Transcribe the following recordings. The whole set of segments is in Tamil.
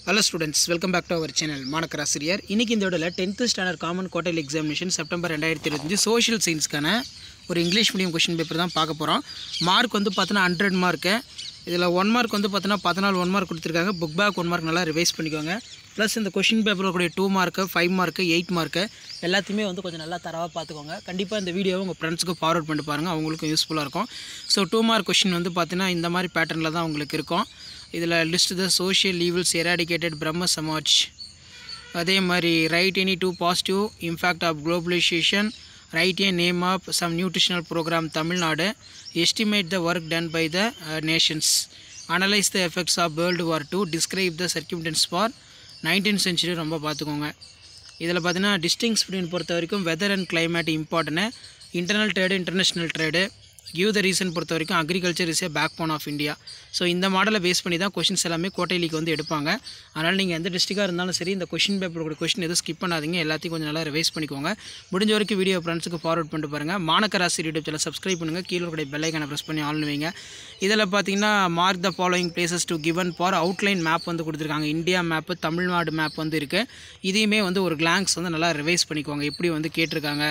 Hello students, welcome back to our channel மாணக்கராசிரியர். இன்னைக்கு இந்த வீடியோல 10th standard common quarterly examination September 2025 social சயின்ஸ்க்கான ஒரு இங்கிலீஷ் மீடியம் क्वेश्चन பேப்பர் தான் பார்க்க போறோம். மார்க் வந்து பார்த்தா 100 மார்க். இதில் 1 மார்க் வந்து பார்த்தா 14 1 மார்க் கொடுத்திருக்காங்க. புக் பேக் 1 மார்க் நல்லா ரிவைஸ் பண்ணிக்கோங்க. ப்ளஸ் இந்த क्वेश्चन பேப்பர்ல கூட 2 மார்க், 5 மார்க், 8 மார்க் எல்லாத்தையுமே வந்து கொஞ்சம் நல்லா தரவா பார்த்துக்கோங்க. கண்டிப்பாக இந்த வீடியோவை உங்கள் ஃப்ரெண்ட்ஸ்க்கு ஃபார்வர்ட் பண்ணி பாருங்க, அவங்களுக்கும் யூஸ்ஃபுல்லாக இருக்கும். ஸோ 2 மார்க் क्वेश्चन வந்து பார்த்தீங்கன்னா இந்த மாதிரி பேட்டர்னில் தான் உங்களுக்கு இருக்கும். இதில் list the social evils eradicated Brahmo Samaj. அதே மாதிரி write any two positive impact of globalisation, write a name of some nutritional programme Tamil Nadu, estimate the work done by the nations, analyse the effects of world war 2, describe the circumstances for 19th century. ரொம்ப பார்த்துக்கோங்க. இதில் பார்த்தீங்கன்னா டிஸ்டிங்ஸ் பிட்வீன் பொறுத்த வரைக்கும் weather and climate important, internal trade, international trade, give the reason பொறுத்த வரைக்கும் agriculture is a backbone of India. So இந்த மாடலை பேஸ் பண்ணி தான் கொஷின்ஸ் எல்லாமே குவார்டர்லிக்கு வந்து எடுப்பாங்க. அதனால் நீங்கள் எந்த டிஸ்ட்ரிக்டாக இருந்தாலும் சரி இந்த கொஷின் பேப்பரோட கொஷின் எதுவும் ஸ்கிப் பண்ணாதீங்க, எல்லாத்தையும் கொஞ்சம் நல்லா ரிவைஸ் பண்ணிக்கோங்க. முடிஞ்ச வரைக்கும் வீடியோ ஃப்ரெண்ட்ஸுக்கு ஃபார்வர்ட் பண்ணிட்டு பாருங்கள். மாணக்கராசிரியர் யூடியூப் சேனல் சப்ஸ்கிரைப் பண்ணுங்கள், கீழே கூட பெல் ஐக்கானை ப்ரெஸ் பண்ணி ஆன் வைங்க. இதில் பார்த்தீங்கன்னா mark the following places to given for outline map வந்து கொடுத்துருக்காங்க. இந்தியா மேப்பு, தமிழ்நாடு மேப் வந்து இருக்குது. இதையுமே வந்து ஒரு கிளான்ஸ் வந்து நல்லா ரிவைஸ் பண்ணிக்கோங்க, எப்படி வந்து கேட்டிருக்காங்க,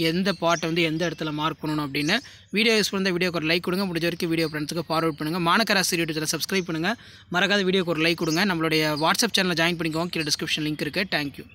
எந்த பார்ட்டை வந்து எந்த இடத்துல மார்க் பண்ணணும் அப்படின்னு. வீடியோ யூஸ் பண்ண வீடியோக்கு ஒரு லைக் கொடுங்க. முடிஞ்ச வரைக்கும் வீடியோ ஃப்ரெண்ட்ஸுக்கு ஃபார்வர்ட் பண்ணுங்கள். மாணக்கராசிரியர் யூடியூப் சேனல் சப்ஸ்கிரைப் பண்ணுங்கள். மறக்காத வீடியோக்கு ஒரு லைக் கொடுங்க. நம்மளுடைய வாட்ஸ்அப் சேனலில் ஜாயின் பண்ணிக்கோங்க, கீழே டிஸ்கிரிப்ஷன் லிங்க் இருக்குது. தேங்க்யூ.